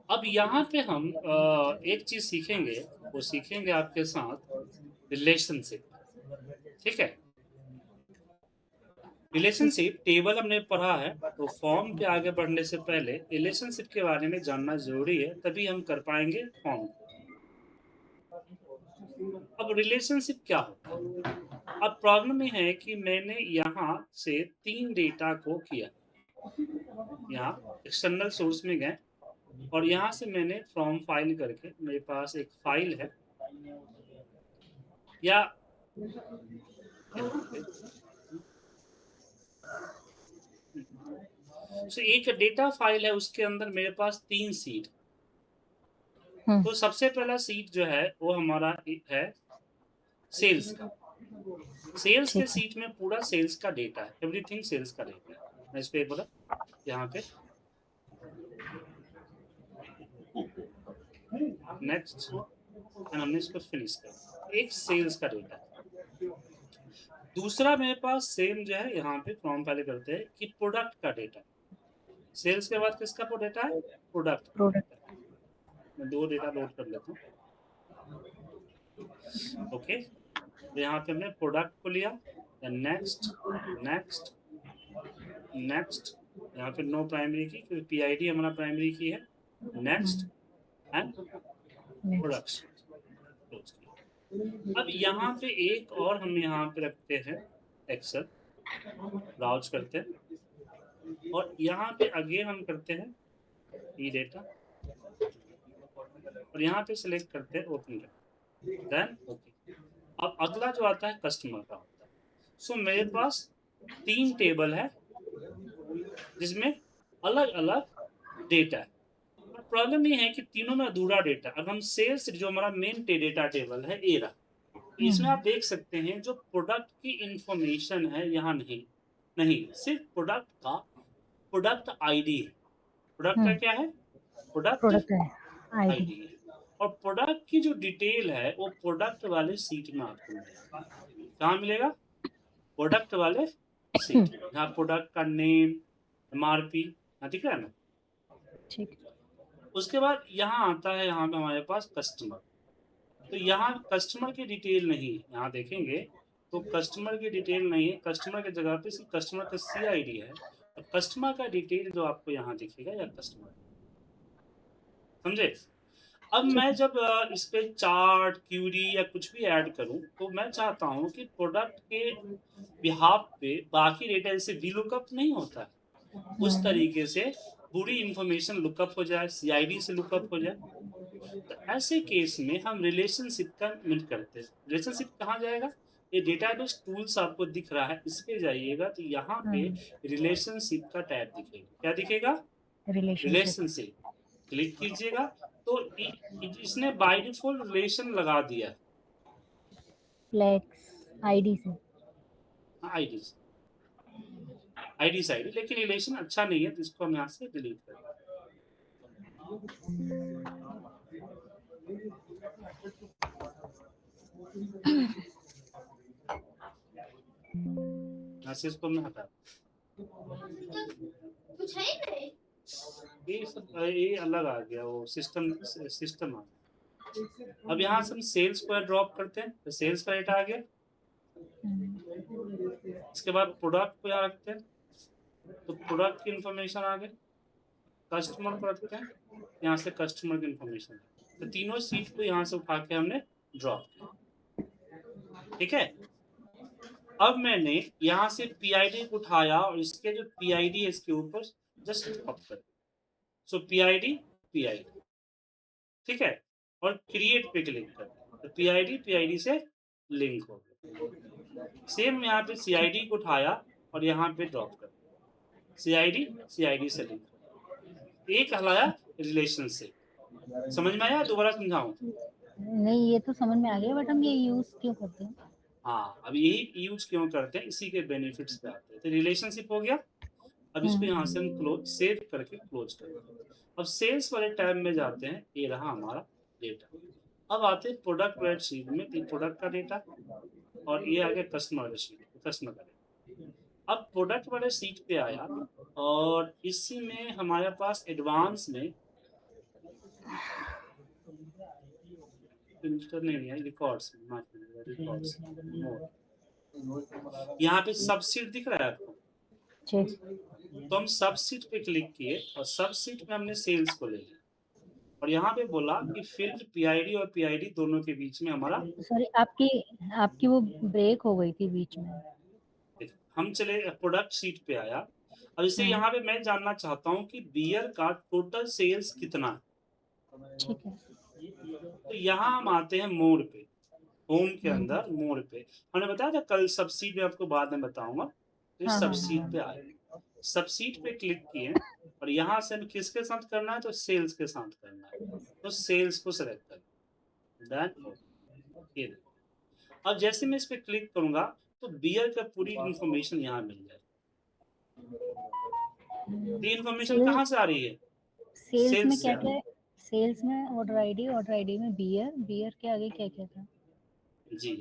अब यहाँ पे हम एक चीज सीखेंगे, वो सीखेंगे आपके साथ रिलेशनशिप। ठीक है, ठीक। रिलेशनशिप टेबल हमने पढ़ा है, तो फॉर्म पे आगे बढ़ने से पहले रिलेशनशिप के बारे में जानना जरूरी है, तभी हम कर पाएंगे फॉर्म। अब रिलेशनशिप क्या होता है? अब प्रॉब्लम ये है कि मैंने यहाँ से 3 डेटा को किया, यहाँ एक्सटर्नल सोर्स में गए और यहाँ से मैंने फ्रॉम फाइल करके मेरे पास एक फाइल है, या यहाँ पे सो एक डेटा फाइल है, उसके अंदर मेरे पास 3 सीट। तो सबसे पहला सीट जो है वो हमारा है सेल्स का। सेल्स के ठीक है। सीट में पूरा सेल्स का डेटा है, एवरीथिंग सेल्स का डेटा है। मैं इस पे बोला यहाँ पे नेक्स्ट, एंड हमने इसको फिनिश कर, एक सेल्स का डेटा है। दूसरा मेरे पास सेम जो है, यहाँ पे फॉर्म पहले करते हैं कि प्रोडक्ट का डेटा। सेल्स के बाद किसका डेटा है? प्रोडक्ट का प्रोडक्ट। डेटा। मैं 2 डेटा लोड कर लेता हूँ। ओके, तो यहाँ पे हमने प्रोडक्ट को लिया, नेक्स्ट नेक्स्ट नेक्स्ट, यहाँ पे नो प्राइमरी की, क्योंकि पीआईडी हमारा प्राइमरी की है। Next and next. प्रोडक्शन। अब यहाँ पे एक और हम यहाँ पे रखते हैं एक्सेल, ब्राउज करते हैं और यहाँ पे अगेन हम करते हैं ई डेटा और यहाँ पे सिलेक्ट करते हैं ओपन करते, देन ओके। अब अगला जो आता है कस्टमर का होता है। सो मेरे पास 3 टेबल है जिसमें अलग अलग डेटा है। प्रॉब्लम ये है कि तीनों में अधूरा डेटा। अब हम सेल्स जो हमारा मेन डेटा टेबल है ए रहा, इसमें आप देख सकते हैं जो प्रोडक्ट की इंफॉर्मेशन है यहाँ नहीं, नहीं सिर्फ प्रोडक्ट का प्रोडक्ट आईडी है। प्रोडक्ट का क्या है? प्रोडक्ट प्रोडक्ट है आईडी। आईडी है। और प्रोडक्ट की जो डिटेल है वो प्रोडक्ट वाले सीट में आपको मिलेगा। कहाँ मिलेगा? प्रोडक्ट वाले सीट, जहाँ प्रोडक्ट का नेम, एमआरपी दिख रहा है ना। ठीक। उसके बाद यहाँ आता है, यहाँ पे हमारे पास कस्टमर। तो यहाँ कस्टमर की डिटेल नहीं है, यहाँ देखेंगे तो कस्टमर की डिटेल नहीं है। कस्टमर की जगह पे सिर्फ कस्टमर का सीआईडी है और कस्टमर का डिटेल जो आपको यहाँ दिखेगा या कस्टमर, समझे? अब ठीक मैं है। जब इस पे चार्ट क्यूरी या कुछ भी ऐड करूं, तो मैं चाहता हूं कि प्रोडक्ट के बिहाफ पे बाकी डेटा जैसे वी लुकअप नहीं होता है, उस तरीके से पूरी इंफॉर्मेशन लुकअप हो जाए, सीआईडी से लुकअप हो जाए। तो ऐसे केस में हम रिलेशनशिप का मिल करते हैं। रिलेशनशिप कहाँ जाएगा? ये डेटाबेस टूल्स आपको दिख रहा है, इस पे जाइएगा तो यहाँ पे रिलेशनशिप का टैब दिखेगा। क्या दिखेगा? रिलेशनशिप। रिलेशनशिप। क्लिक कीजिएगा तो इसने बाय डिफॉल्ट रिलेशन लगा दिया फ्लेक्स आईडी से। आईडी से, आईडी से आईडी, लेकिन रिलेशन अच्छा नहीं है तो इसको हम यहाँ से डिलीट कर दें। यहाँ से इसको मैं हटा, ये सब ये अलग आ गया, वो सिस्टम सिस्टम आ गया। अब यहाँ से हम सेल्स को ड्रॉप करते हैं तो सेल्स का डेटा आ गया। इसके बाद प्रोडक्ट को यहाँ रखते हैं तो प्रोडक्ट की इंफॉर्मेशन आ गई। कस्टमर को रखते हैं, यहाँ से कस्टमर की इंफॉर्मेशन। तो तीनों सीट को यहाँ से उठा के हमने ड्रॉप किया। ठीक है, अब मैंने यहाँ से पीआईडी को उठाया और इसके जो पीआईडी है इसके ऊपर जस्ट ड्रॉप कर, सो पीआईडी पीआईडी। ठीक है, और क्रिएट पे क्लिक कर, तो पीआईडी से लिंक हो गया। सेम यहाँ पे सीआईडी को उठाया और यहाँ पे ड्रॉप कर, सीआईडी से लिंक, एक कहलाया रिलेशनशिप। समझ में आया? दोबारा समझाऊं? नहीं, ये तो समझ में आ गया, बट हम ये यूज क्यों करते हैं? हाँ, अब यही यूज क्यों करते हैं, इसी के बेनिफिट्स पे आते हैं। तो रिलेशनशिप हो गया। अब इसको यहाँ से हम क्लोज सेव करके क्लोज करते हैं। अब सेल्स वाले टैब में जाते हैं, ये रहा हमारा डेटा। अब आते हैं प्रोडक्ट वाले शीट में, प्रोडक्ट का डेटा और ये आ गया कस्टमर वाले शीट, कस्टमर का डेटा। अब प्रोडक्ट वाले सीट पे आया और इसी में हमारे पास एडवांस में फिल्टर नहीं है, रिकॉर्ड्स रिकॉर्ड्स यहाँ पे सबसीट दिख रहा है आपको, तो हम सबसीट पे क्लिक किए और सबसीट में हमने सेल्स को ले लिया और यहाँ पे बोला कि फील्ड पीआईडी और पीआईडी दोनों के बीच में हमारा, सॉरी, आपकी आपकी वो ब्रेक हो गई थी बीच में। हम चले प्रोडक्ट शीट पे आया। अब इसे यहाँ पे मैं जानना चाहता हूँ कि बियर का टोटल सेल्स कितना है। ठीक है, तो यहाँ हम आते हैं मोड पे, होम के अंदर मोड पे। हमने बताया था कल सबसीट में, आपको बाद में बताऊंगा। तो इस सबसीट पे आए, सबसीट पे क्लिक किए और यहाँ से हमें किसके साथ करना है, तो सेल्स के साथ करना है, तो सेल्स को सेलेक्ट कर डन। ये अब जैसे मैं इस पे क्लिक करूंगा तो बियर का पूरी इंफॉर्मेशन यहाँ मिल जाए। ये इंफॉर्मेशन कहाँ से आ रही है, सेल्स में सेल्स क्या से। क्या है? सेल्स में ऑर्डर आईडी में बियर के आगे क्या क्या था? जी,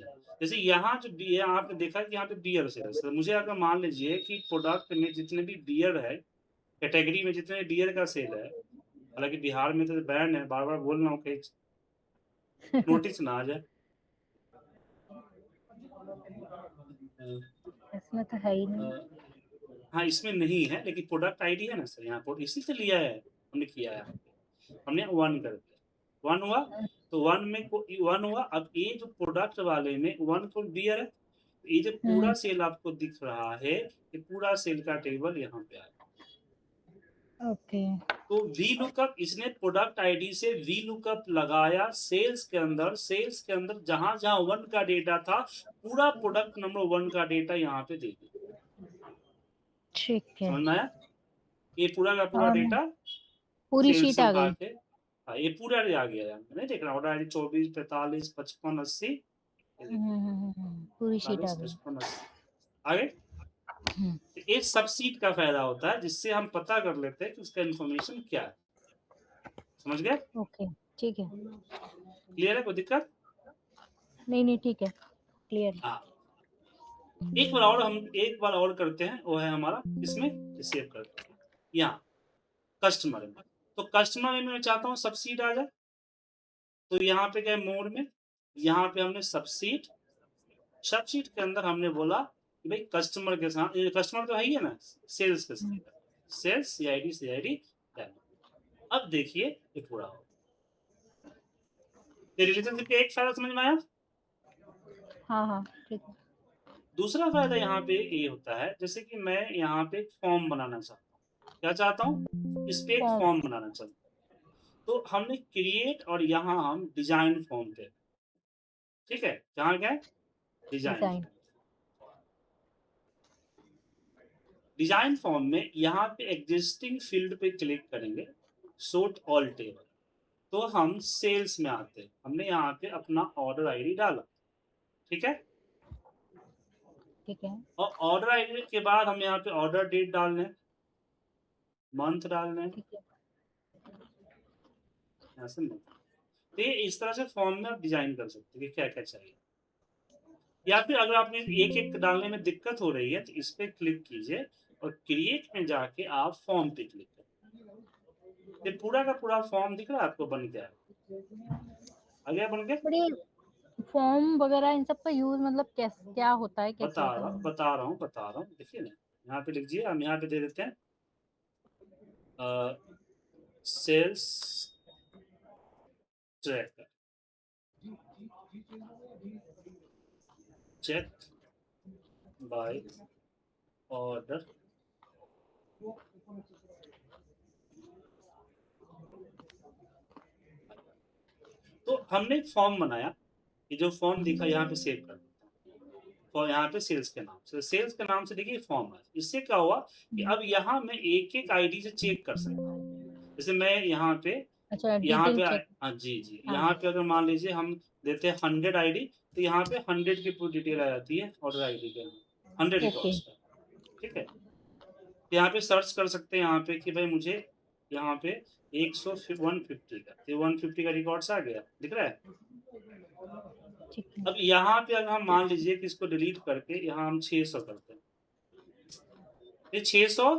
जैसे यहाँ जो बी है, आपने देखा कि यहाँ पे बियर सेल्स है। मुझे अगर मान लीजिए कि प्रोडक्ट में जितने भी बियर है, कैटेगरी में जितने बियर का सेल है, हालांकि बिहार में तो बैन है, बार बार बोल रहा हूँ कहीं नोटिस ना आ जाए। इसमें तो है ही नहीं। हाँ, इसमें नहीं है, लेकिन प्रोडक्ट आईडी है ना सर, यहाँ पर इसी से लिया है, हमने किया है, हमने 1 कर दिया। 1 हुआ तो 1 में वन हुआ। अब ये जो प्रोडक्ट वाले में 1 को बियर है, ये जो पूरा सेल आपको दिख रहा है, ये पूरा सेल का टेबल यहाँ पे आया। ओके, तो वी लुकअप, इसने प्रोडक्ट आईडी से वी लुकअप लगाया सेल्स के अंदर। सेल्स के अंदर जहां जहां 1 का डेटा था, पूरा प्रोडक्ट नंबर 1 का डेटा यहाँ पे दे दिया। ठीक है, समझ में आया? ये पूरा का पूरा डेटा पूरी सेल्स शीट से आ उठा गई। के, हाँ, ये पूरा आ गया यार, नहीं देख रहा ऑर्डर आईडी 24, 45, 55, 80, पूरी शीट आ 40, गई। 55, 80 आगे। ये सबसीट का फायदा होता है, जिससे हम पता कर लेते हैं कि उसका इन्फॉर्मेशन क्या है। समझ गए? ओके, ठीक है। क्लियर है? कोई दिक्कत नहीं, ठीक है, क्लियर। हाँ, एक बार और करते हैं, वो है हमारा इसमें सेव करते हैं यहाँ कस्टमर में। तो कस्टमर में मैं चाहता हूँ सबसीट आ जाए, तो यहाँ पे गए मोड में, यहाँ पे हमने सबसीट के अंदर हमने बोला कि भाई कस्टमर के साथ, कस्टमर तो है ही है ना, सेल्स के साथ, सेल्स CID अब देखिए ये पूरा हो। रिलेशनशिप का एक फायदा समझ में आया। हाँ, ठीक है। दूसरा फायदा यहाँ पे ये होता है, जैसे कि मैं यहाँ पे एक फॉर्म बनाना चाहता हूँ। क्या चाहता हूँ? इस पे एक फॉर्म बनाना चाहता हूँ। तो हमने क्रिएट और यहाँ हम डिजाइन फॉर्म पे, ठीक है, जहाँ क्या है डिजाइन फॉर्म में यहाँ पे एग्जिस्टिंग फील्ड पे क्लिक करेंगे, सोर्ट ऑल टेबल, तो हम सेल्स में आते हैं। हमने यहाँ पे अपना ऑर्डर आईडी डाला, ठीक है, और ऑर्डर आईडी के बाद हम यहाँ पे ऑर्डर डेट डालने, मंथ डालने, तो ये इस तरह से फॉर्म में आप डिजाइन कर सकते हैं कि क्या क्या चाहिए। या फिर अगर आपने एक एक डालने में दिक्कत हो रही है, तो इस पे क्लिक कीजिए और क्रिएट में जाके आप फॉर्म पे क्लिक करें। ये पूरा का पूरा फॉर्म दिख रहा है आपको, बन गया, आ गया बन गया। फॉर्म वगैरह इन सब का यूज मतलब कैसे, क्या होता है, कैसे बता रहा हूँ। देखिए ना, यहाँ पे लिखिए, हम यहाँ पे दे देते हैं sales tracker, check buy order, तो हमने एक फॉर्म बनाया। ये जो फॉर्म दिखा यहाँ पे सेव कर देता हूँ, और यहाँ पे सेल्स के नाम से, देखिए फॉर्म है। इससे क्या हुआ कि अब यहाँ मैं एक एक आईडी से चेक कर सकता हूँ। जैसे मैं यहाँ पे, हाँ जी, यहाँ पे अगर मान लीजिए हम देते हैं 100 आईडी, तो यहाँ पे 100 की पूरी डिटेल आ जाती है ऑर्डर आईडी के, 100 रिकॉर्ड्स का, ठीक है। यहाँ पे सर्च कर सकते हैं यहाँ पे कि भाई मुझे यहाँ पे 150 का, तो 150 का रिकॉर्ड्स आ गया, दिख रहा है। अब यहाँ पे अगर हम मान लीजिए कि इसको डिलीट करके यहाँ हम 600 करते हैं, ये 600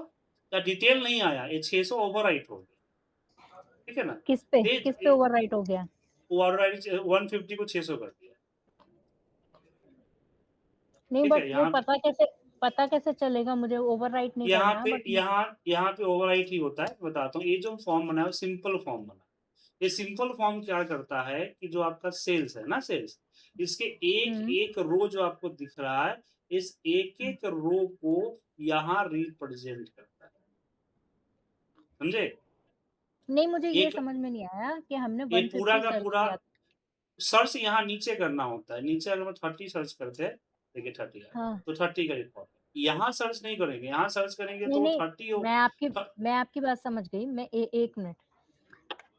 का डिटेल नहीं आया, ये 600 ओवरराइट हो गया। ठीक है ना। किस पे ओवरराइट हो गया? ओवरराइड 150 को 600 कर दिया। नहीं ठीक है, बट वो यहाँ पता कैसे चलेगा? मुझे ओवरराइट नहीं यहाँ करना पे बट यहाँ पे ओवरराइट ही होता है। बताता हूँ, ये जो फॉर्म बना है सिंपल फॉर्म बना है। ये सिंपल फॉर्म क्या करता है कि जो आपका सेल्स है ना, सेल्स, इसके एक एक रो जो आपको दिख रहा है, इस एक एक रो को यहाँ रिप्रेजेंट करता है, समझे। नहीं, मुझे ये एक समझ में नहीं आया कि हमने ये पूरा 150 का सर्च पूरा किया। सर्च यहाँ नीचे करना होता है। नीचे अगर हम 30 सर्च करते हैं, देखिए 30 आया, हाँ। तो 30 का रिकॉर्ड। यहाँ सर्च नहीं करेंगे, यहाँ सर्च करेंगे नहीं तो नहीं, 30 हो। मैं आपकी बात समझ गई। मैं एक मिनट,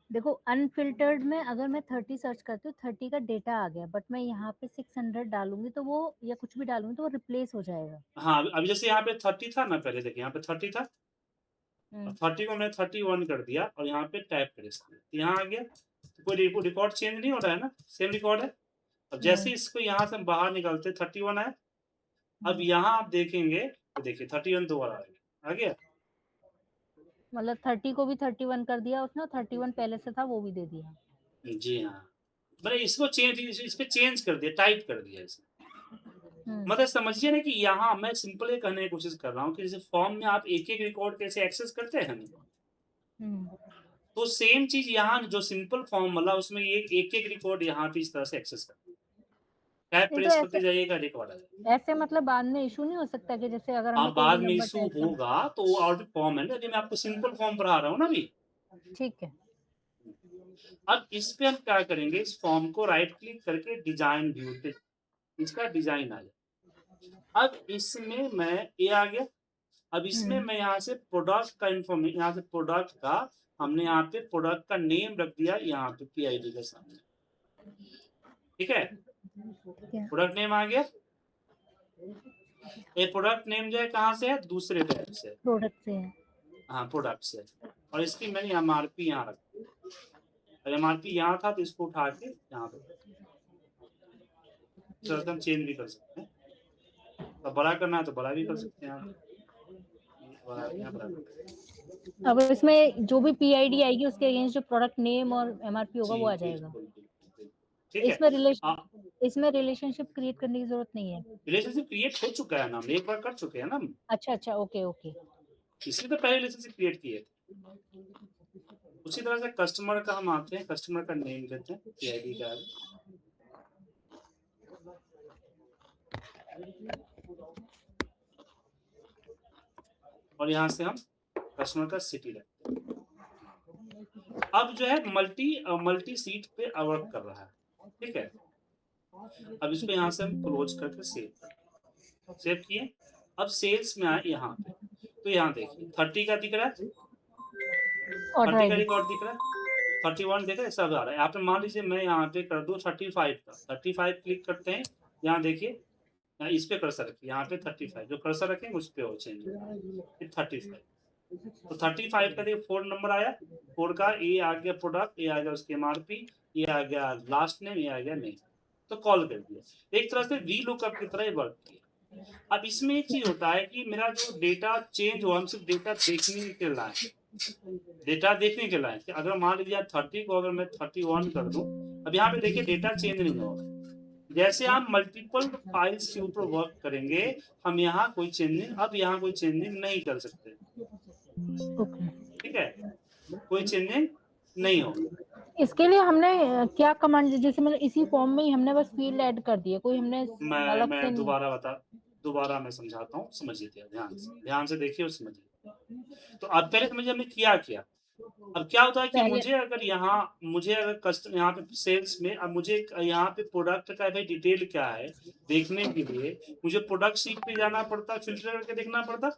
देखो अनफिल्टर्ड में अगर मैं 30 सर्च करती हूँ 30 का डेटा आ गया, बट मैं यहाँ पे 600 डालूंगी तो वो, या कुछ भी डालूंगी तो वो रिप्लेस हो जाएगा। हाँ, अभी जैसे यहाँ पे 30 था ना, पहले देखिए यहाँ पे 30 था, हम्म, 30 को मैंने 31 कर दिया और यहाँ पे टैप प्रेस किया, तो यहाँ आ गया। तो कोई रिकॉर्ड चेंज नहीं हो रहा है ना, सेम रिकॉर्ड है। अब जैसे नहीं इसको यहाँ से हम बाहर निकालते 31 आया। अब यहाँ आप देखेंगे तो देखिए 31 दोबारा आ गया। मतलब 30 को भी 31 कर दिया उसने, 31 पहले से था वो भी दे दिया। जी हाँ, मैंने इसको चेंज, इस पे चेंज कर दिया, टाइप कर दिया इसमें। मतलब समझिए ना कि यहाँ मैं सिंपल ये कहने की कोशिश कर रहा हूँ कि जैसे फॉर्म में आप एक एक रिकॉर्ड कैसे एक्सेस करते हैं ना, तो सेम चीज यहाँ जो सिंपल फॉर्म वाला उसमें एक एक रिकॉर्ड यहाँ पे इस तरह से एक्सेस करते हैं। टैब नहीं तो प्रेस करते जाइएगा, रिकॉर्ड आ जाएगा। ऐसे मतलब बाद में इशू नहीं हो सकता कि जैसे अगर हमें आप कोई भी बाद में नंबर इशू टाइप करना? होगा तो वो और भी फॉर्म है ना, अभी मैं आपको सिंपल फॉर्म पढ़ा रहा हूँ ना अभी। ठीक है। अब इस पे हम क्या करेंगे, इस फॉर्म को राइट क्लिक करके डिजाइन व्यू पे इसका डिजाइन आ जाए। अब इसमें मैं ये आ गया। अब इसमें मैं यहाँ से प्रोडक्ट का इंफॉर्मेशन, यहाँ से प्रोडक्ट का हमने यहाँ पे प्रोडक्ट का नेम रख दिया यहाँ पे PID के सामने, ठीक है। प्रोडक्ट नेम आ गया। ये प्रोडक्ट नेम जो है कहाँ से है, दूसरे टैब से, प्रोडक्ट से है। हाँ प्रोडक्ट से। और इसकी मैंने MRP यहाँ रख दी, और MRP यहाँ था तो इसको उठा के यहाँ पे हम चेंज भी कर सकते हैं। तो बड़ा करना है तो बड़ा भी कर सकते हैं आप, बड़ा अब इसमें जो भी PID आएगी उसके अगेंस्ट जो प्रोडक्ट नेम और MRP होगा वो आ जाएगा। ठीक है। इसमें रिलेशनशिप क्रिएट करने की जरूरत नहीं है। रिलेशनशिप क्रिएट हो चुका है ना, हम एक बार कर चुके हैं ना। अच्छा, ओके ओके। इसलिए तो पहले रिलेशनशिप क्रिएट किए थे। उसी तरह से कस्टमर का हम आते हैं, कस्टमर का नेम देते हैं, PID का है। और यहाँ से हम कस्टमर का सिटी रखते हैं। अब जो है मल्टी सीट पे वर्क कर रहा है, ठीक है। अब इसको यहाँ से हम क्लोज करके सेव किए। अब सेल्स में आए यहाँ पे, तो यहाँ देखिए 30 का दिख रहा है, 30 का रिकॉर्ड दिख रहा है, 31 देख रहे हैं, सब आ रहा है। यहाँ पे मान लीजिए मैं यहाँ पे कर दूँ 35 का, 35 क्लिक करते हैं। यहाँ देखिए, यहाँ इस पे कर्सर रखिए, यहाँ पे 35 जो कर्सर रखेंगे उस पे हो चेंज, 35। तो 35 का देखिए 4 नंबर आया, 4 का ये आ गया प्रोडक्ट, ये आ गया उसके MRP, ये आ गया लास्ट नेम, ये आ गया नेम। तो कॉल कर दिया, एक तरह से VLOOKUP की तरह वर्क किया। अब इसमें एक चीज होता है कि मेरा जो डेटा चेंज हुआ, हम सिर्फ डेटा देखने के लाए, डेटा देखने के लाए। अगर मान लीजिए 30 को अगर मैं 31 कर दूं, अब यहाँ पे देखिए डेटा चेंज नहीं होगा। जैसे आप मल्टीपल फाइल्स के ऊपर वर्क करेंगे, हम यहाँ कोई चेंजिंग, अब यहाँ कोई चेंजिंग नहीं कर सकते, ठीक है, कोई चेंजिंग नहीं होगा। इसके लिए हमने क्या कमांड, जैसे मतलब इसी फॉर्म में ही हमने बस फील्ड ऐड कर दिए, कोई हमने अलग से मैं नहीं? दोबारा मैं समझाता हूँ, समझिए, ध्यान से देखिए और समझिए। तो अब पहले समझिए हमने किया क्या। अब क्या होता है कि मुझे अगर कस्टमर यहाँ पे सेल्स में, अब मुझे यहाँ पे प्रोडक्ट का भाई डिटेल क्या है देखने के लिए मुझे प्रोडक्ट शीट पे जाना पड़ता, फिल्टर करके देखना पड़ता।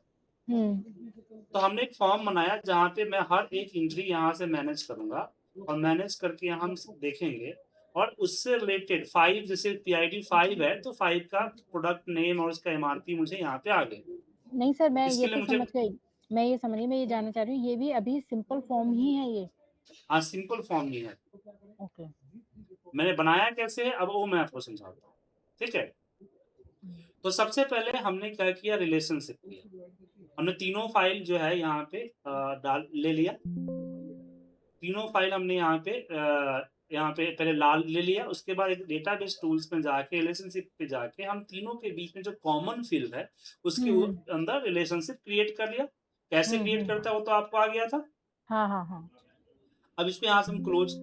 तो हमने एक फॉर्म बनाया जहाँ पे मैं हर एक एंट्री यहाँ से मैनेज करूंगा, और मैनेज करके हम देखेंगे, और उससे रिलेटेड 5, जैसे PID 5 है तो 5 का प्रोडक्ट नेम और उसका MRP मुझे यहाँ पे आ गए। नहीं सर, मैं इसके ये लिए तो मुझे, समझ गई, मैं ये समझ गई, मैं ये जानना चाह रही हूँ, ये भी अभी सिंपल फॉर्म ही है ये? हाँ सिंपल फॉर्म ही है। ओके। मैंने बनाया कैसे है अब वो मैं आपको समझाता हूँ, ठीक है। तो सबसे पहले हमने क्या किया, रिलेशनशिप किया। हमने तीनों फाइल जो है यहाँ पे डाल ले लिया, तीनों फाइल हमने यहाँ पे पहले लाल ले लिया, उसके बाद एक डेटाबेस टूल्स में जाके रिलेशनशिप पे जाके हम तीनों के बीच में जो कॉमन फील्ड है उसके अंदर रिलेशनशिप क्रिएट कर लिया। कैसे क्रिएट करता है वो तो आपको आ गया था। हाँ। अब इसको यहाँ से हम क्लोज,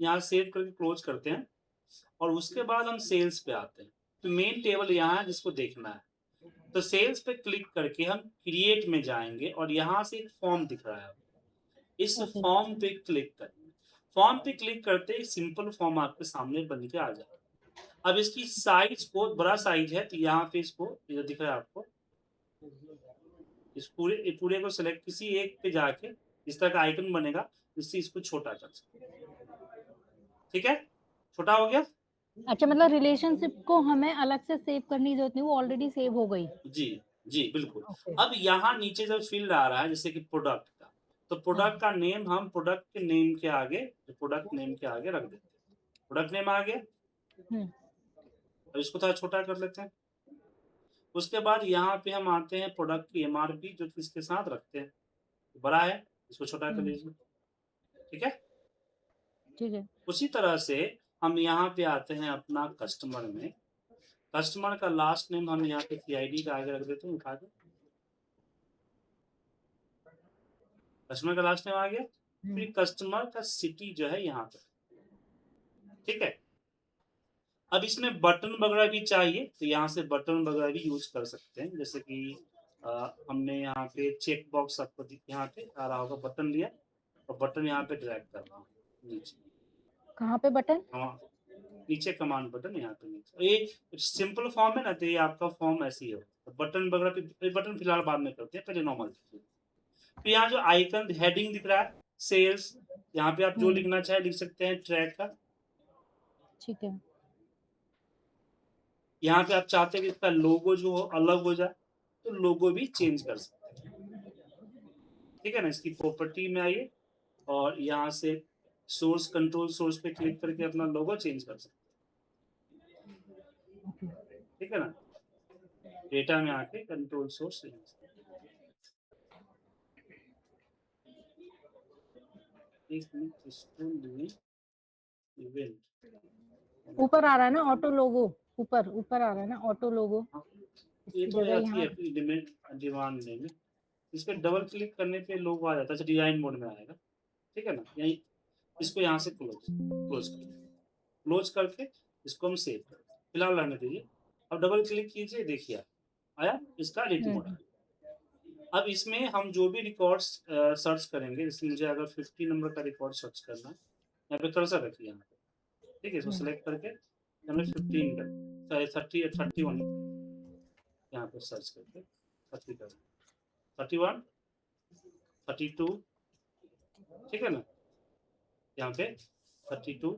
यहाँ सेव करके क्लोज करते हैं और उसके बाद हम सेल्स पे आते हैं। तो मेन टेबल यहाँ है जिसको देखना है, तो सेल्स पे क्लिक करके हम क्रिएट में जाएंगे और यहाँ से एक फॉर्म दिख रहा है, इस Okay. फॉर्म पे क्लिक करेंगे। फॉर्म पे क्लिक करते ही सिंपल फॉर्म आपके सामने बन के आ जाएगा। अब इसकी साइज को, बड़ा साइज है तो यहाँ पे इसको इधर दिख रहा है आपको, इस पूरे को सिलेक्ट, किसी एक पे जाके इस तरह का आइकन बनेगा, इससे इसको छोटा कर सकते। ठीक है, छोटा हो गया। अच्छा, मतलब रिलेशनशिप को हमें अलग से सेव करने की जरूरत नहीं, वो ऑलरेडी सेव हो गई। जी जी बिल्कुल। Okay. अब यहाँ नीचे जब फील्ड आ रहा है जैसे कि प्रोडक्ट का, तो प्रोडक्ट का नेम हम प्रोडक्ट के नेम के आगे, प्रोडक्ट नेम के आगे रख देते हैं। प्रोडक्ट नेम आ गया। अब इसको थोड़ा छोटा कर लेते हैं। उसके बाद यहाँ पे हम आते हैं प्रोडक्ट की एमआरपी जो किसके साथ रखते हैं, बड़ा है, इसको छोटा कर लीजिए। ठीक है, ठीक है। उसी तरह से हम यहाँ पे आते हैं अपना कस्टमर में। कस्टमर का लास्ट नेम हम यहाँ पे सीआईडी का आगे रख देते हैं, उठा के। कस्टमर का लास्ट नेम आ गया, फिर कस्टमर का सिटी जो है यहाँ पे। ठीक है, अब इसमें बटन वगैरह भी चाहिए तो यहाँ से बटन वगैरह भी यूज कर सकते हैं। जैसे कि हमने यहाँ पे चेक बॉक्स आपको यहाँ पे आ रहा होगा, बटन लिया और बटन यहाँ पे ड्रैग करना है नीचे। कहाँ पे बटन? हाँ, नीचे कमांड बटन यहाँ पे नीचे। ये सिंपल फॉर्म है ना, तो ये आपका फॉर्म ऐसे ही हो। बटन वगैरह पे, बटन फिलहाल बाद में करते हैं, पहले नॉर्मल। तो यहाँ जो आइकन हेडिंग दिख रहा है सेल्स, यहाँ पे आप जो लिखना चाहे लिख सकते हैं, ट्रैक का। ठीक है। यहाँ पे आप चाहते हैं कि इसका लोगो जो हो अलग हो जाए तो लोगो भी चेंज कर सकते हैं। ठीक है ना, इसकी प्रॉपर्टी में आइए और यहाँ से सोर्स, कंट्रोल सोर्स पे क्लिक करके अपना लोगो चेंज कर सकते हैं। ठीक है ना, डेटा में आके कंट्रोल सोर्स ऊपर आ रहा है ना ऑटो लोगो, ऊपर आ रहा है ना ऑटो लोगो। ये तो डिमांड में इस पे डबल क्लिक करने पे लोगो आ जाता है, डिजाइन मोड में आएगा। ठीक है ना, यही इसको यहाँ से क्लोज करके इसको हम सेव कर, फिलहाल रहने दीजिए। अब डबल क्लिक कीजिए, देखिए आया इसका एडिट मोड। अब इसमें हम जो भी रिकॉर्ड्स सर्च करेंगे, जैसे मुझे अगर 50 नंबर का रिकॉर्ड सर्च करना है, यहाँ पे कर्सर रखिए यहाँ पे। ठीक है, इसको सिलेक्ट करके हमने 15 कर 31 यहाँ पे सर्च करके 31 32। ठीक है ना, यहाँ पे 32,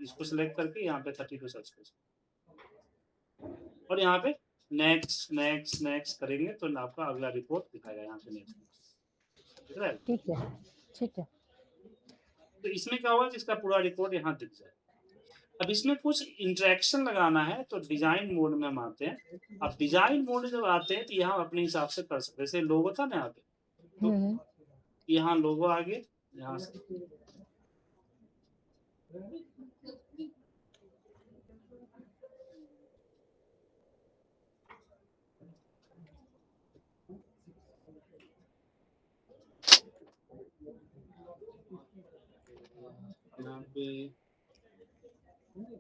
इसको सिलेक्ट करके यहाँ पे 32 सर्च कर और यहाँ पे नेक्स्ट नेक्स्ट नेक्स्ट करेंगे तो आपका अगला रिपोर्ट दिखाएगा यहाँ पे नेक्स्ट। दिख रहा है? ठीक है, ठीक है। तो इसमें क्या होगा कि इसका पूरा रिपोर्ट यहाँ दिख जाए। अब इसमें कुछ इंटरेक्शन लगाना है तो डिजाइन मोड में हम आते हैं। अब डिजाइन मोड जब आते हैं तो यहाँ अपने हिसाब से कर सकते हैं। जैसे लोगो था ना यहाँ पे, तो यहाँ लोगो आ गए, यहाँ से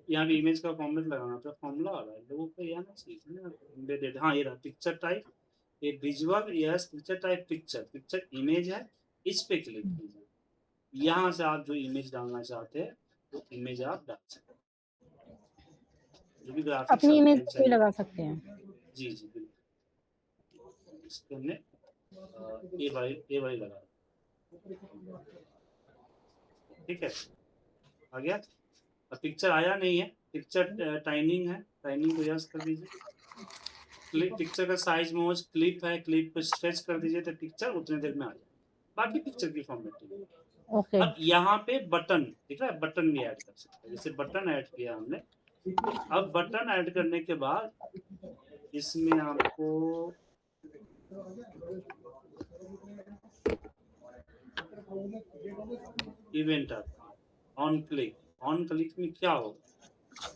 यहाँ पे इमेज का फॉर्मेट लगाना था, फॉर्मूला आ रहा है लोगों को यहाँ चाहिए ना, एम्बेडेड। हाँ, ये रहा पिक्चर टाइप, ये visual, yes picture type, picture image है, इस पे क्लिक कीजिए। यहाँ से आप जो इमेज डालना चाहते हैं वो इमेज आप डाल सकते हैं, जो भी ग्राफिक्स अपनी इमेज पे लगा सकते हैं। जी बिल्कुल। इसको हमने ए वाली लगा। ठीक है, आ गया। अब पिक्चर आया नहीं है, पिक्चर टाइमिंग है, टाइमिंग को यस कर दीजिए। पिक्चर का साइज में क्लिप है, क्लिप को स्ट्रेच कर दीजिए तो पिक्चर उतने देर में आ जाए। बाकी पिक्चर की फॉर्मेटिंग। ओके। अब यहाँ पे बटन दिख रहा है, बटन भी ऐड कर सकते हैं। जैसे बटन ऐड किया हमने, अब बटन ऐड करने के बाद इसमें आपको इवेंट आता है ऑन क्लिक में क्या होगा,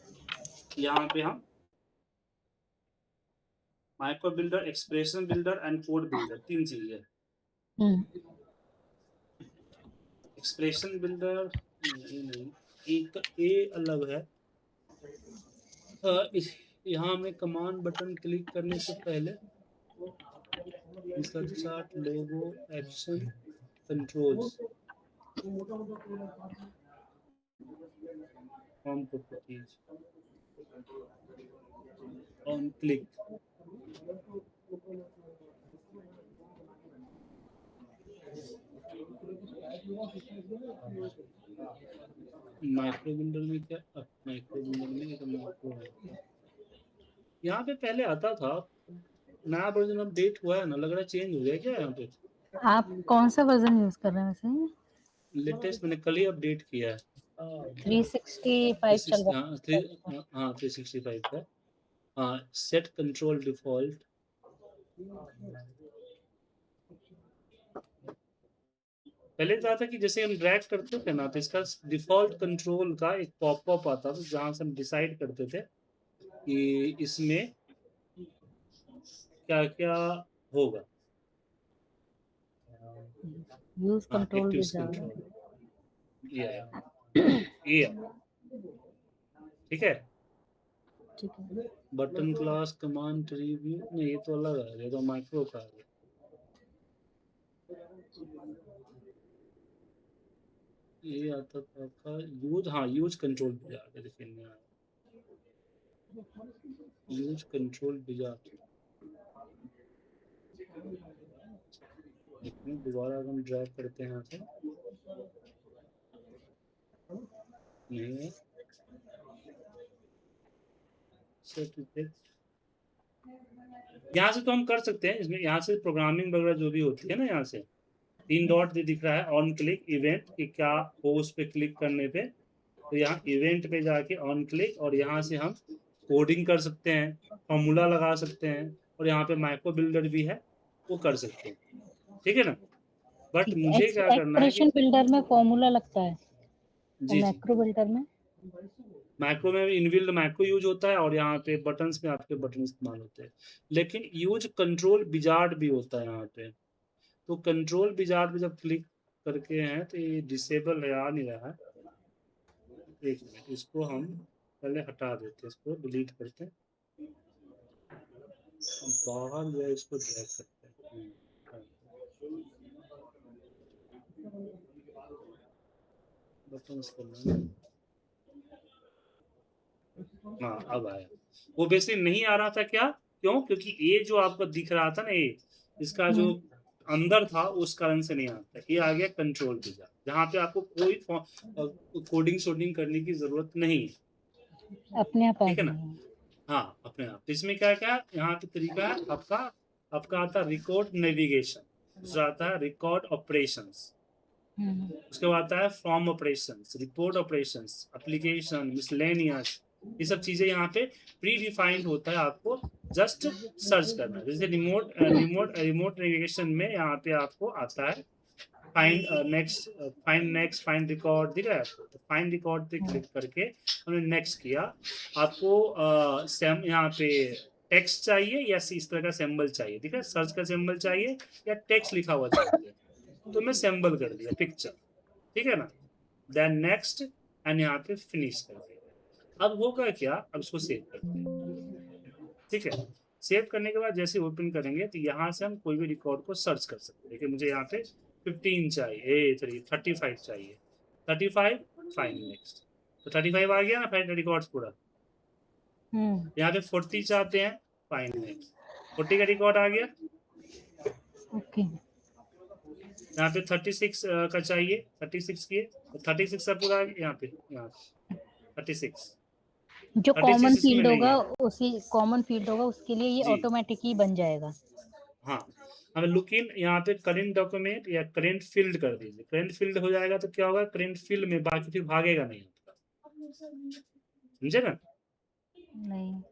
यहाँ पे हम micro builder, expression builder and code builder, 3 चीजें। एक्सप्रेशन बिल्डर नहीं, एक ए अलग है। यहाँ में कमांड बटन क्लिक करने से पहले इसका chart, logo, action, controls, form properties, on click, micro builder में क्या, माइक्रो बिल्डर में ये तो माइक्रो है। यहाँ पे पहले आता था, नया वर्जन अपडेट हुआ है ना, लग रहा है चेंज हो गया क्या यहाँ पे। आप कौन सा वर्जन यूज कर रहे हैं वैसे? लेटेस्ट मैंने कल ही अपडेट किया है। 365 चल रहा है। हाँ 365 का। हाँ, सेट कंट्रोल डिफॉल्ट, पहले तो आता कि जैसे हम ड्रैग करते थे ना, तो इसका डिफॉल्ट कंट्रोल का एक पॉपअप आता था जहां से हम डिसाइड करते थे कि इसमें क्या क्या होगा। Use control active wizard. Control ये ठीक है। ठीक है। बटन क्लास, कमांड रिव्यू नहीं, ये तो अलग है, ये तो माइक्रो का है। ये आता था आपका यूज, हाँ यूज कंट्रोल विजार्ड, देखिए नया यूज कंट्रोल विजार्ड। दोबारा हम ड्रैग करते हैं यहाँ से, नहीं है यहाँ से तो हम कर सकते हैं, इसमें यहाँ से प्रोग्रामिंग वगैरह जो भी होती है ना, यहाँ से 3 डॉट दिख रहा है, ऑन क्लिक इवेंट कि क्या हो, उस पर क्लिक करने पे तो यहाँ इवेंट पे जाके ऑन क्लिक, और यहाँ से हम कोडिंग कर सकते हैं, फॉर्मूला लगा सकते हैं, और यहाँ पे माइक्रो बिल्डर भी है, वो कर सकते हैं, ठीक है ना। बट मुझे क्या करना है कि एक्सप्रेशन बिल्डर में फॉर्मूला लगता है, जी मैक्रो बिल्डर में माइक्रो में इनबिल्ड माइक्रो यूज होता है, और यहाँ पे बटन्स में आपके बटन इस्तेमाल होते हैं, लेकिन यूज कंट्रोल विजार्ड भी होता है यहाँ पे। तो कंट्रोल विजार्ड पे जब क्लिक करके हैं तो ये डिसेबल है, आ नहीं रहा है। एक मिनट, इसको हम पहले हटा देते हैं, इसको डिलीट करते हैं, बाहर जो है इसको ड्रैग करते हैं। बटन्स करना है। हाँ अब आया, वो बेसिकली नहीं आ रहा था क्या, क्यों, क्योंकि ये जो आपको दिख रहा था ना, ये इसका जो अंदर था उस कारण से नहीं आता, ये आ गया कंट्रोल पे जा, जहाँ पे आपको कोई कोडिंग शोडिंग करने की जरूरत नहीं है, अपने आप आ ठीक है ना। गया। हाँ अपने आप, इसमें क्या क्या यहाँ पे तरीका है आपका, आपका आता है रिकॉर्ड नेविगेशन, दूसरा आता है रिकॉर्ड ऑपरेशंस, उसके बाद आता है form operations, report operations, application, miscellaneous, ये सब चीजें यहाँ पे प्री डिफाइंड होता है, आपको जस्ट सर्च करना है। जैसे रिमोट नेविगेशन में यहाँ पे आपको आता है फाइंड नेक्स्ट, फाइंड रिकॉर्ड दिख रहा है आपको, तो फाइंड रिकॉर्ड पे क्लिक करके हमने नेक्स्ट किया, आपको यहाँ पे टेक्स्ट चाहिए या इस तरह का सिंबल चाहिए, ठीक है, सर्च का सिंबल चाहिए या टेक्स्ट लिखा हुआ चाहिए, तो मैं सिंबल कर दिया पिक्चर, ठीक है ना। देन नेक्स्ट एंड यहाँ पे फिनिश कर दिया। अब होगा क्या, अब इसको सेव करते हैं, ठीक है। सेव करने के बाद जैसे ओपन करेंगे तो यहाँ से हम कोई भी रिकॉर्ड को सर्च कर सकते हैं। देखिए मुझे यहाँ पे 15 चाहिए, 35 चाहिए, 35 फाइन नेक्स्ट, तो 35 आ गया ना, फाइन रिकॉर्ड्स पूरा। यहाँ पे 40 चाहते हैं, फाइन नेक्स्ट, 40 का रिकॉर्ड आ गया। ओके, यहाँ पे 36 का चाहिए, 36 किए, तो 36 का पूरा आ गया, यहाँ पे 36, जो कॉमन फील्ड नहीं होगा है। उसी कॉमन फील्ड होगा उसके लिए ये जी ऑटोमेटिक ही बन जाएगा। हाँ, हमें लुक इन यहाँ पे करेंट डॉक्यूमेंट या करेंट फील्ड कर दीजिए, करेंट फील्ड हो जाएगा तो क्या होगा, करेंट फील्ड में बाकी फिर भागेगा नहीं आपका, समझे ना। नहीं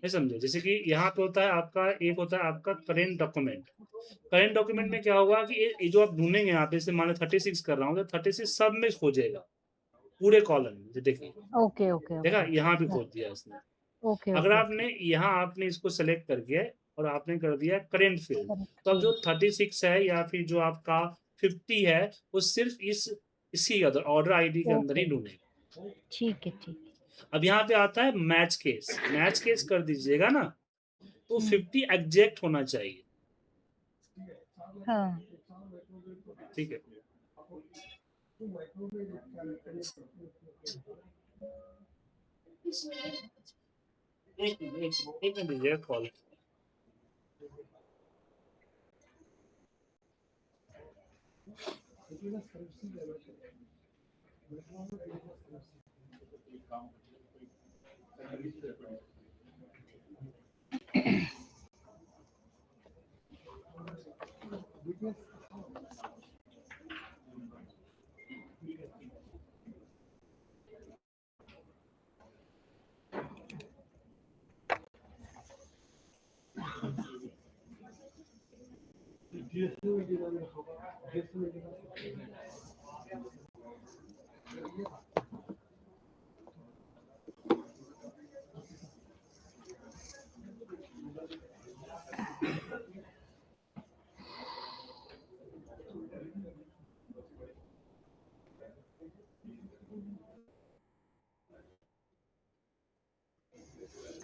ये समझे, जैसे कि यहाँ पे होता है आपका, एक होता है आपका करेंट डॉक्यूमेंट। करेंट डॉक्यूमेंट में क्या होगा कि ये जो आप ढूंढेंगे यहाँ पे, जैसे मान लो 36 कर रहा हूँ, तो 36 सब में खोजेगा, पूरे कॉलम में। देखिए, ओके ओके देखा ओके यहाँ भी खोज दिया इसने। ओके अगर ओके आपने यहाँ आपने इसको सेलेक्ट करके और आपने कर दिया करेंट फील्ड, करेक्ट तो अब जो फील्ड 36 है या फिर जो आपका 50 है, वो सिर्फ इसी अदर ऑर्डर आईडी के अंदर ही ओके ढूंढेगा। ठीक है अब यहाँ पे आता है मैच केस। मैच केस कर दीजिएगा ना, तो हम्म, 50 एग्जैक्ट होना चाहिए। हाँ ठीक है, एक मिनट दीजिएगा call.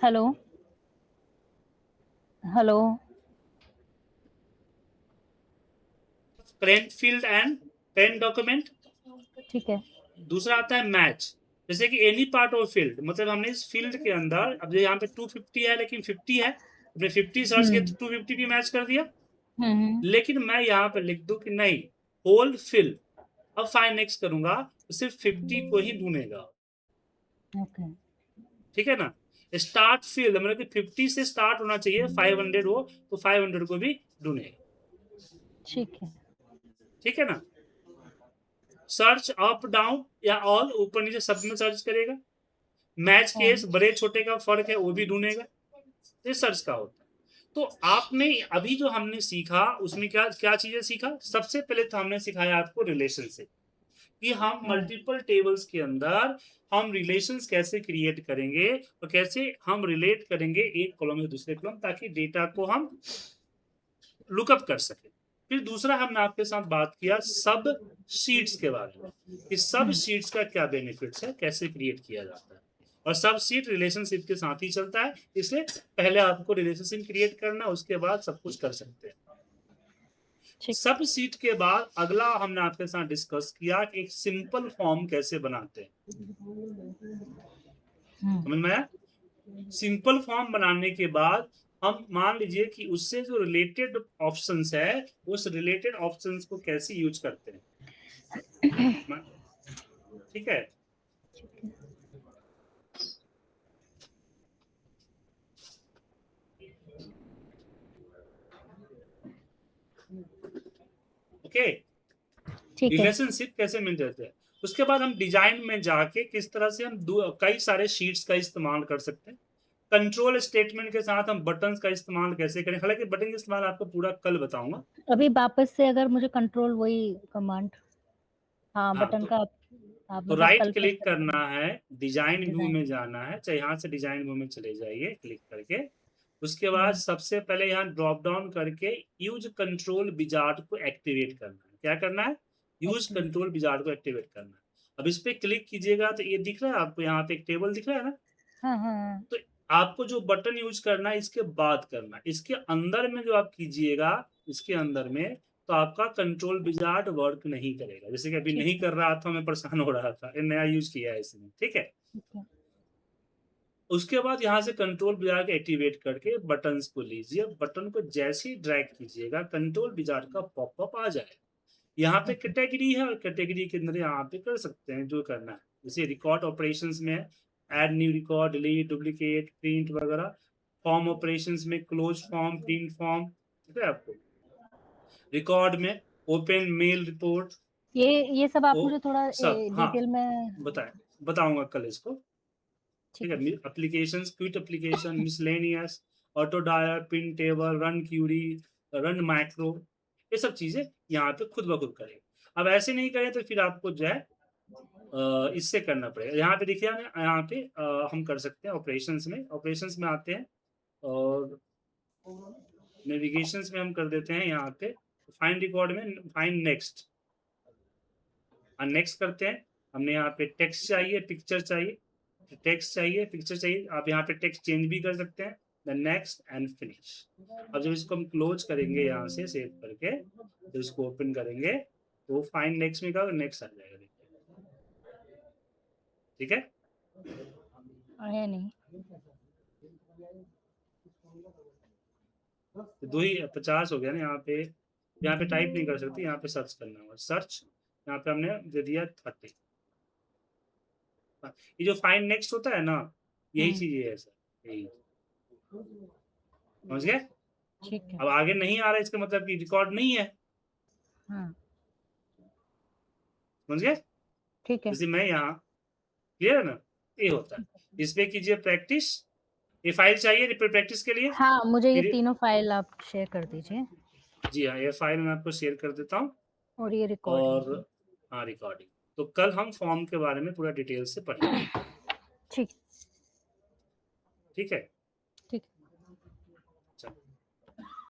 Hello hello current field and current document. ठीक है दूसरा आता है मैच, जैसे कि एनी पार्ट ऑफ फील्ड, मतलब हमने इस फील्ड के अंदर, अब यहाँ पे 250 है लेकिन 50 है, हमने 50 सर्च किया तो 250 भी मैच कर दिया। लेकिन मैं यहाँ पे लिख दूं कि नहीं, होल फिल, अब फाइंड नेक्स्ट करूंगा तो सिर्फ 50 को ही ढूंढेगा। ओके ठीक है ना। स्टार्ट फील्ड मतलब कि 50 से स्टार्ट होना चाहिए, 500 हो तो 500 को भी ढूंढेगा। ठीक है ठीक है ना। सर्च अप डाउन या ऑल, ऊपर नीचे सब में सर्च करेगा। मैच केस, बड़े छोटे का फर्क है वो भी ढूंढेगा। ये सर्च का होता है। तो आपने अभी जो हमने सीखा उसमें क्या क्या चीजें सीखा। सबसे पहले तो हमने सिखाया आपको रिलेशनशिप, कि हम मल्टीपल टेबल्स के अंदर हम रिलेशंस कैसे क्रिएट करेंगे और कैसे हम रिलेट करेंगे एक कॉलम से दूसरे कॉलम, ताकि डेटा को हम लुकअप कर सके। फिर दूसरा हमने आपके साथ बात किया सब शीट्स के बारे में, कि सब शीट्स का क्या बेनिफिट्स है, कैसे क्रिएट किया जाता है। और सब शीट रिलेशनशिप के साथ ही चलता है, इसलिए पहले आपको रिलेशनशिप क्रिएट करना, उसके बाद सब कुछ कर सकते हैं। ठीक सब शीट के बाद अगला हमने आपके साथ डिस्कस किया कि एक सिंपल फॉर्म कैसे बनाते हैं। समझ में आया। सिंपल फॉर्म बनाने के बाद हम मान लीजिए कि उससे जो रिलेटेड ऑप्शंस है, उस रिलेटेड ऑप्शंस को कैसे यूज करते हैं। ठीक है। ओके, ठीक है रिलेशनशिप कैसे मिल जाते हैं। उसके बाद हम डिजाइन में जाके किस तरह से हम कई सारे शीट्स का इस्तेमाल कर सकते हैं। कंट्रोल स्टेटमेंट के साथ हम बटन्स का इस्तेमाल कैसे करें, हालांकि बटन का इस्तेमाल आपको पूरा कल बताऊंगा। अभी वापस से अगर मुझे कंट्रोल वही कमांड, हाँ हाँ, बटन का आप तो मतलब राइट कल क्लिक फिर करना है, डिजाइन व्यू डिजाइन में जाना है, चाहे यहाँ से डिजाइन व्यू में चले जाइए क्लिक करके। उसके बाद सबसे पहले यहाँ ड्रॉप डाउन करके यूज कंट्रोल विजार्ड को एक्टिवेट करना है। क्या करना है, यूज कंट्रोल विजार्ड को एक्टिवेट करना है। अब इस पे क्लिक कीजिएगा तो ये दिख रहा है आपको, यहाँ पे एक टेबल दिख रहा है ना। हाँ हाँ तो आपको जो बटन यूज करना है इसके बाद करना है, इसके अंदर में जो आप कीजिएगा, इसके अंदर में तो आपका कंट्रोल विजार्ड वर्क नहीं करेगा। जैसे कि अभी ठीक नहीं है कर रहा था, मैं परेशान हो रहा था, ये नया यूज किया है इसने। ठीक है। ठीक है उसके बाद यहाँ से कंट्रोल विजार्ड एक्टिवेट करके बटन्स को लीजिए। बटन को जैसे ही ड्रैग कीजिएगा कंट्रोल विजार्ड का पॉपअप आ जाए। यहाँ पे ओके कैटेगरी है और कैटेगरी के अंदर यहाँ पे कर सकते हैं जो करना है। जैसे रिकॉर्ड ऑपरेशंस में add new record, delete, duplicate, print वगैरह। फॉर्म ऑपरेशंस में क्लोज फॉर्म, प्रिंट फॉर्म, ठीक है आपको। रिकॉर्ड में ओपन मेल रिपोर्ट, ये सब आप वो मुझे थोड़ा सब। हाँ, डिटेल में बताएं, बताऊंगा कल इसको। ठीक है, applications, quit application, miscellaneous, auto dialer, pin table, run query, run macro, ये सब चीजें यहाँ पे खुद ब खुद करें। अब ऐसे नहीं करें तो फिर आपको जो है इससे करना पड़ेगा। यहाँ पे देखिए, यहाँ पे हम कर सकते हैं ऑपरेशंस में आते हैं और नेविगेशंस में हम कर देते हैं यहाँ पे फाइंड रिकॉर्ड में फाइंड नेक्स्ट, नेक्स्ट करते हैं। हमने यहाँ पे टेक्स्ट चाहिए, पिक्चर चाहिए, टेक्स्ट चाहिए, पिक्चर चाहिए, आप यहाँ पे टेक्स्ट चेंज भी कर सकते हैं, द नेक्स्ट एंड फिनिश। अब जब इसको हम क्लोज करेंगे यहाँ से सेव करके, तो इसको ओपन करेंगे तो फाइंड नेक्स्ट में का नेक्स्ट आ जाएगा, देखिए, ठीक है। आया नहीं। तो 2 ही 50 हो गया ना। यहाँ पे टाइप नहीं कर सकते, यहाँ पे सर्च करना होगा, सर्च, यहाँ पे हमने दे दिया 30। ये जो फाइंड नेक्स्ट होता है ना, यही चीज है सर, यही, समझ गए। ठीक है। अब आगे नहीं आ रहा है, इसका मतलब कि रिकॉर्ड नहीं है, हाँ समझ गए। ठीक है। जैसे मैं यहाँ, क्लियर है ना, ये होता है। इस पे कीजिए प्रैक्टिस। ये फाइल चाहिए प्रैक्टिस के लिए? हाँ मुझे ये फिर- तीनों फाइल आप शेयर कर दीजिए जी हाँ, ये फाइल मैं आपको शेयर कर देता हूँ। और ये रिकॉर्डिंग। और हाँ, रिकॉर्डिंग। तो कल हम फॉर्म के बारे में पूरा डिटेल से पढ़ेंगे, ठीक। ठीक है।